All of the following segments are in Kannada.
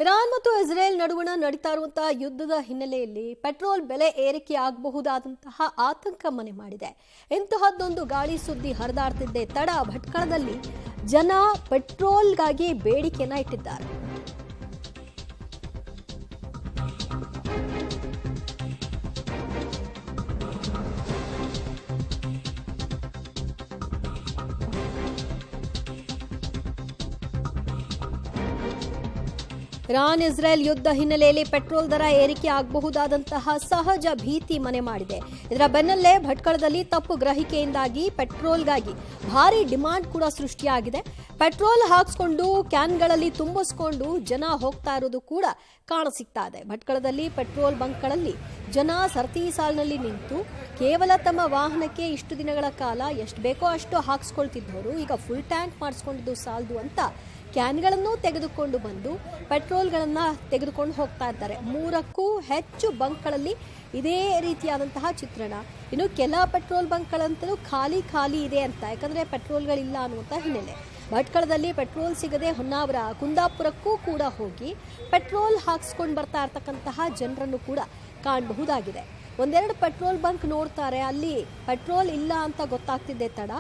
ಇರಾನ್ ಮತ್ತು ಇಸ್ರೇಲ್ ನಡುವಣ ನಡೀತಾ ಇರುವಂತಹ ಯುದ್ಧದ ಹಿನ್ನೆಲೆಯಲ್ಲಿ ಪೆಟ್ರೋಲ್ ಬೆಲೆ ಏರಿಕೆಯಾಗಬಹುದಾದಂತಹ ಆತಂಕ ಮನೆ ಮಾಡಿದೆ. ಇಂತಹದ್ದೊಂದು ಗಾಳಿ ಸುದ್ದಿ ಹರಿದಾಡ್ತಿದ್ದೆ ತಡ ಭಟ್ಕಳದಲ್ಲಿ ಜನ ಪೆಟ್ರೋಲ್ಗಾಗಿ ಬೇಡಿಕೆಯನ್ನ ಇಟ್ಟಿದ್ದಾರೆ. ಇರಾನ್ ಇಸ್ರೇಲ್ ಯುದ್ಧ ಹಿನ್ನೆಲೆಯಲ್ಲಿ ಪೆಟ್ರೋಲ್ ದರ ಏರಿಕೆ ಆಗಬಹುದಾದಂತಹ ಸಹಜ ಭೀತಿ ಮನೆ ಮಾಡಿದೆ. ಇದರ ಬೆನ್ನಲ್ಲೇ ಭಟ್ಕಳದಲ್ಲಿ ತಪ್ಪು ಗ್ರಹಿಕೆಯಿಂದಾಗಿ ಪೆಟ್ರೋಲ್ಗಾಗಿ ಭಾರಿ ಡಿಮಾಂಡ್ ಕೂಡ ಸೃಷ್ಟಿಯಾಗಿದೆ. ಪೆಟ್ರೋಲ್ ಹಾಕಿಸ್ಕೊಂಡು ಕ್ಯಾನ್ಗಳಲ್ಲಿ ತುಂಬಿಸ್ಕೊಂಡು ಜನ ಹೋಗ್ತಾ ಇರೋದು ಕೂಡ ಕಾಣಸಿಗ್ತಾ ಇದೆ. ಭಟ್ಕಳದಲ್ಲಿ ಪೆಟ್ರೋಲ್ ಬಂಕ್ಗಳಲ್ಲಿ ಜನ ಸರತಿ ಸಾಲಿನಲ್ಲಿ ನಿಂತು ಕೇವಲ ತಮ್ಮ ವಾಹನಕ್ಕೆ ಇಷ್ಟು ದಿನಗಳ ಕಾಲ ಎಷ್ಟು ಬೇಕೋ ಅಷ್ಟು ಹಾಕಿಸ್ಕೊಳ್ತಿದ್ದವರು ಈಗ ಫುಲ್ ಟ್ಯಾಂಕ್ ಮಾಡಿಸ್ಕೊಂಡಿದ್ದು ಸಾಲದು ಅಂತ ಕ್ಯಾನ್ಗಳನ್ನು ತೆಗೆದುಕೊಂಡು ಬಂದು ಪೆಟ್ರೋಲ್ಗಳನ್ನು ತೆಗೆದುಕೊಂಡು ಹೋಗ್ತಾ ಇದ್ದಾರೆ. 3ಕ್ಕೂ ಹೆಚ್ಚು ಬಂಕ್ಗಳಲ್ಲಿ ಇದೇ ರೀತಿಯಾದಂತಹ ಚಿತ್ರಣ. ಇನ್ನು ಕೆಲ ಪೆಟ್ರೋಲ್ ಬಂಕ್ಗಳಂತಲೂ ಖಾಲಿ ಇದೆ ಅಂತ, ಯಾಕಂದರೆ ಪೆಟ್ರೋಲ್ಗಳಿಲ್ಲ ಅನ್ನುವಂಥ ಹಿನ್ನೆಲೆ. ಭಟ್ಕಳದಲ್ಲಿ ಪೆಟ್ರೋಲ್ ಸಿಗದೆ ಹೊನ್ನಾವರ ಕುಂದಾಪುರಕ್ಕೂ ಕೂಡ ಹೋಗಿ ಪೆಟ್ರೋಲ್ ಹಾಕ್ಸ್ಕೊಂಡು ಬರ್ತಾ ಇರ್ತಕ್ಕಂತಹ ಜನರನ್ನು ಕೂಡ ಕಾಣಬಹುದಾಗಿದೆ. ಒಂದೆರಡು ಪೆಟ್ರೋಲ್ ಬಂಕ್ ನೋಡ್ತಾರೆ, ಅಲ್ಲಿ ಪೆಟ್ರೋಲ್ ಇಲ್ಲ ಅಂತ ಗೊತ್ತಾಗ್ತಿದ್ದೆ ತಡ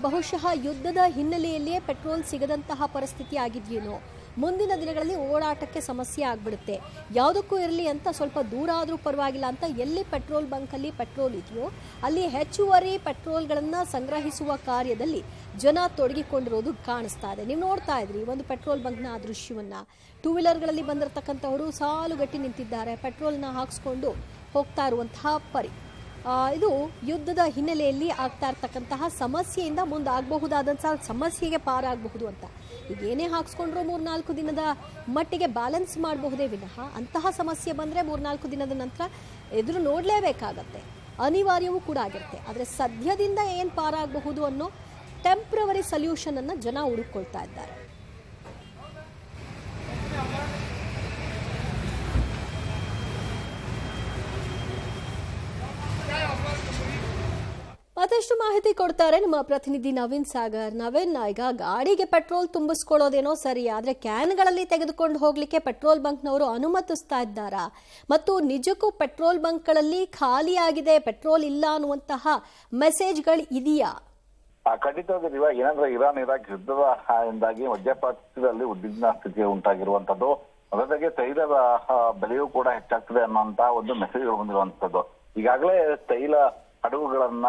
ಬಹುಶಃ ಯುದ್ಧದ ಹಿನ್ನೆಲೆಯಲ್ಲಿಯೇ ಪೆಟ್ರೋಲ್ ಸಿಗದಂತಹ ಪರಿಸ್ಥಿತಿ ಆಗಿದೆಯೇನೋ, ಮುಂದಿನ ದಿನಗಳಲ್ಲಿ ಓಡಾಟಕ್ಕೆ ಸಮಸ್ಯೆ ಆಗ್ಬಿಡುತ್ತೆ, ಯಾವುದಕ್ಕೂ ಇರಲಿ ಅಂತ ಸ್ವಲ್ಪ ದೂರ ಆದರೂ ಪರವಾಗಿಲ್ಲ ಅಂತ ಎಲ್ಲಿ ಪೆಟ್ರೋಲ್ ಬಂಕಲ್ಲಿ ಪೆಟ್ರೋಲ್ ಇದೆಯೋ ಅಲ್ಲಿ ಹೆಚ್ಚುವರಿ ಪೆಟ್ರೋಲ್ಗಳನ್ನು ಸಂಗ್ರಹಿಸುವ ಕಾರ್ಯದಲ್ಲಿ ಜನ ತೊಡಗಿಕೊಂಡಿರೋದು ಕಾಣಿಸ್ತಾ ಇದೆ. ನೀವು ನೋಡ್ತಾ ಇದ್ರಿ ಒಂದು ಪೆಟ್ರೋಲ್ ಬಂಕ್ನ ದೃಶ್ಯವನ್ನ. ಟೂ ವೀಲರ್ಗಳಲ್ಲಿ ಬಂದಿರತಕ್ಕಂಥವರು ಸಾಲುಗಟ್ಟಿ ನಿಂತಿದ್ದಾರೆ, ಪೆಟ್ರೋಲ್ನ ಹಾಕಿಸ್ಕೊಂಡು ಹೋಗ್ತಾ ಇರುವಂತಹ ಪರಿ. ಇದು ಯುದ್ಧದ ಹಿನ್ನೆಲೆಯಲ್ಲಿ ಆಗ್ತಾ ಇರ್ತಕ್ಕಂತಹ ಸಮಸ್ಯೆಯಿಂದ ಮುಂದಾಗಬಹುದಾದಂತಹ ಸಮಸ್ಯೆಗೆ ಪಾರಾಗಬಹುದು ಅಂತ. ಈಗ ಏನೇ ಹಾಕ್ಸ್ಕೊಂಡ್ರು 3-4 ದಿನದ ಮಟ್ಟಿಗೆ ಬ್ಯಾಲೆನ್ಸ್ ಮಾಡಬಹುದೇ ವಿನಃ ಅಂತಹ ಸಮಸ್ಯೆ ಬಂದರೆ 3-4 ದಿನದ ನಂತರ ಎದುರು ನೋಡಲೇಬೇಕಾಗತ್ತೆ, ಅನಿವಾರ್ಯವೂ ಕೂಡ ಆಗಿರುತ್ತೆ. ಆದರೆ ಸದ್ಯದಿಂದ ಏನು ಪಾರಾಗಬಹುದು ಅನ್ನೋ ಟೆಂಪ್ರವರಿ ಸೊಲ್ಯೂಷನ್ ಅನ್ನು ಜನ ಹುಡುಕೊಳ್ತಾ ಇದ್ದಾರೆ. ಮತ್ತಷ್ಟು ಮಾಹಿತಿ ಕೊಡ್ತಾರೆ ನಮ್ಮ ಪ್ರತಿನಿಧಿ ನವೀನ್ ಸಾಗರ್. ನವೀನ್, ಈಗ ಗಾಡಿಗೆ ಪೆಟ್ರೋಲ್ ತುಂಬಿಸ್ಕೊಳ್ಳೋದೇನೋ ಸರಿ, ಆದರೆ ಕ್ಯಾನ್ಗಳಲ್ಲಿ ತೆಗೆದುಕೊಂಡು ಹೋಗ್ಲಿಕ್ಕೆ ಪೆಟ್ರೋಲ್ ಬಂಕ್ನವರು ಅನುಮತಿಸ್ತಾ ಇದ್ದಾರಾ? ಮತ್ತು ನಿಜಕ್ಕೂ ಪೆಟ್ರೋಲ್ ಬಂಕ್ಗಳಲ್ಲಿ ಖಾಲಿಯಾಗಿದೆ, ಪೆಟ್ರೋಲ್ ಇಲ್ಲ ಅನ್ನುವಂತಹ ಮೆಸೇಜ್ಗಳು ಇದೆಯಾ? ಖಂಡಿತವಾಗಿ ಏನಂದ್ರೆ ಇರಾನ್ ಇರಾಕ್ ಯುದ್ಧದಿಂದಾಗಿ ಮಧ್ಯಪ್ರಾಚ್ಯದಲ್ಲಿ ಉದ್ವಿಗ್ನ ಸ್ಥಿತಿ ಉಂಟಾಗಿರುವಂತದ್ದು, ಅದರೊಂದಿಗೆ ತೈಲದ ಬೆಲೆಯೂ ಕೂಡ ಹೆಚ್ಚಾಗ್ತದೆ ಅನ್ನೋಂತಹ ಒಂದು ಮೆಸೇಜ್ಗಳು ಬಂದಿರುವಂತದ್ದು. ಈಗಾಗಲೇ ತೈಲ ಹಡಗುಗಳನ್ನ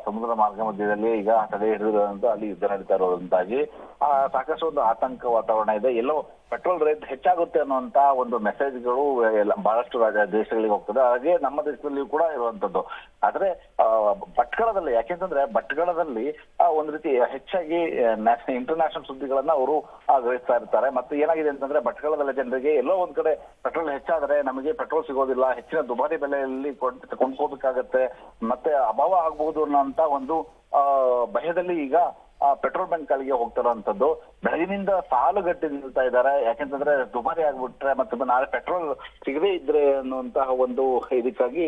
ಸಮುದ್ರ ಮಾರ್ಗ ಮಧ್ಯದಲ್ಲಿ ಈಗ ತಡೆ ಹಿಡಿದಿರುವಂತ ಅಲ್ಲಿ ಯುದ್ಧ ನಡೀತಾ ಇರೋದ್ರಿಂದಾಗಿ ಸಾಕಷ್ಟು ಒಂದು ಆತಂಕ ವಾತಾವರಣ ಇದೆ. ಎಲ್ಲೋ ಪೆಟ್ರೋಲ್ ರೇಟ್ ಹೆಚ್ಚಾಗುತ್ತೆ ಅನ್ನುವಂತ ಒಂದು ಮೆಸೇಜ್ಗಳು ಬಹಳಷ್ಟು ದೇಶಗಳಿಗೆ ಹೋಗ್ತದೆ, ಹಾಗೆ ನಮ್ಮ ದೇಶದಲ್ಲಿಯೂ ಕೂಡ ಇರುವಂತದ್ದು. ಆದ್ರೆ ಭಟ್ಕಳದಲ್ಲಿ ಯಾಕೆಂತಂದ್ರೆ ಭಟ್ಕಳದಲ್ಲಿ ಒಂದ್ ರೀತಿ ಹೆಚ್ಚಾಗಿ ಇಂಟರ್ನ್ಯಾಷನಲ್ ಸುದ್ದಿಗಳನ್ನ ಅವರು ಗ್ರಹಿಸ್ತಾ ಇರ್ತಾರೆ. ಮತ್ತೆ ಏನಾಗಿದೆ ಅಂತಂದ್ರೆ ಭಟ್ಕಳದಲ್ಲಿ ಜನರಿಗೆ ಎಲ್ಲೋ ಒಂದ್ ಕಡೆ ಪೆಟ್ರೋಲ್ ಹೆಚ್ಚಾದ್ರೆ ನಮಗೆ ಪೆಟ್ರೋಲ್ ಸಿಗೋದಿಲ್ಲ, ಹೆಚ್ಚಿನ ದುಬಾರಿ ಬೆಲೆಯಲ್ಲಿ ಕೊಂಡ್ಕೋಬೇಕಾಗತ್ತೆ, ಮತ್ತೆ ಅಭಾವ ಆಗಬಹುದು ಅನ್ನೋಂತ ಒಂದು ಭಯದಲ್ಲಿ ಈಗ ಪೆಟ್ರೋಲ್ ಬಂಕ್ ಗಳಿಗೆ ಹೋಗ್ತಿರುವಂತದ್ದು. ಬೆಳಗಿನಿಂದ ಸಾಲುಗಟ್ಟಿ ನಿಲ್ತಾ ಇದ್ದಾರೆ, ಯಾಕೆಂತಂದ್ರೆ ದುಬಾರಿ ಆಗ್ಬಿಟ್ರೆ ಮತ್ತೆ ನಾಳೆ ಪೆಟ್ರೋಲ್ ಸಿಗದೇ ಇದ್ರೆ ಅನ್ನುವಂತಹ ಒಂದು ಇದಕ್ಕಾಗಿ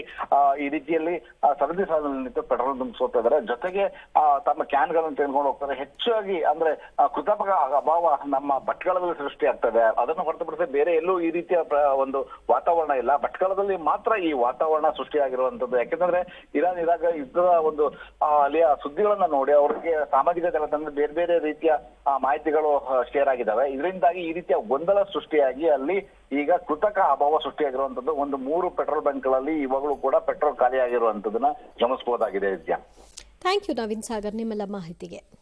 ಈ ರೀತಿಯಲ್ಲಿ ಸರದಿ ಸಾಲಿನಲ್ಲಿ ನಿಂತು ಪೆಟ್ರೋಲ್ ತುಂಬಿಸ್ಕೊತಾ ಇದ್ದಾರೆ. ಜೊತೆಗೆ ತಮ್ಮ ಕ್ಯಾನ್ ಗಳನ್ನು ತೆಗೆದುಕೊಂಡು ಹೋಗ್ತಾರೆ. ಹೆಚ್ಚಾಗಿ ಅಂದ್ರೆ ಕೃತಕ ಅಭಾವ ನಮ್ಮ ಭಟ್ಕಳದಲ್ಲಿ ಸೃಷ್ಟಿ ಆಗ್ತದೆ. ಅದನ್ನು ಹೊರತುಪಡಿಸಿ ಬೇರೆ ಎಲ್ಲೂ ಈ ರೀತಿಯ ಒಂದು ವಾತಾವರಣ ಇಲ್ಲ, ಭಟ್ಕಳದಲ್ಲಿ ಮಾತ್ರ ಈ ವಾತಾವರಣ ಸೃಷ್ಟಿಯಾಗಿರುವಂತದ್ದು. ಯಾಕೆಂದ್ರೆ ಇರಾನ್ ಇರಾಕ್ ಯುದ್ಧದ ಒಂದು ಅಲ್ಲಿಯ ಸುದ್ದಿಗಳನ್ನ ನೋಡಿ ಅವರಿಗೆ ಸಾಮಾಜಿಕ ಜಾಲತಾಣದಲ್ಲಿ ಬೇರೆ ಬೇರೆ ರೀತಿಯ ಮಾಹಿತಿಗಳು ಶೇರ್ ಆಗಿದ್ದಾವೆ. ಇದರಿಂದಾಗಿ ಈ ರೀತಿಯ ಗೊಂದಲ ಸೃಷ್ಟಿಯಾಗಿ ಅಲ್ಲಿ ಈಗ ಕೃತಕ ಅಭಾವ ಸೃಷ್ಟಿಯಾಗಿರುವಂತದ್ದು. ಒಂದು 3 ಪೆಟ್ರೋಲ್ ಬಂಕ್ಗಳಲ್ಲಿ ಇವಾಗಲೂ ಕೂಡ ಪೆಟ್ರೋಲ್ ಖಾಲಿ ಆಗಿರುವಂತದನ್ನ ಗಮನಿಸಬಹುದಾಗಿದೆ. ಥ್ಯಾಂಕ್ ಯು ನವೀನ್ ಸಾಗರ್ ನಿಮ್ಮೆಲ್ಲ ಮಾಹಿತಿಗೆ.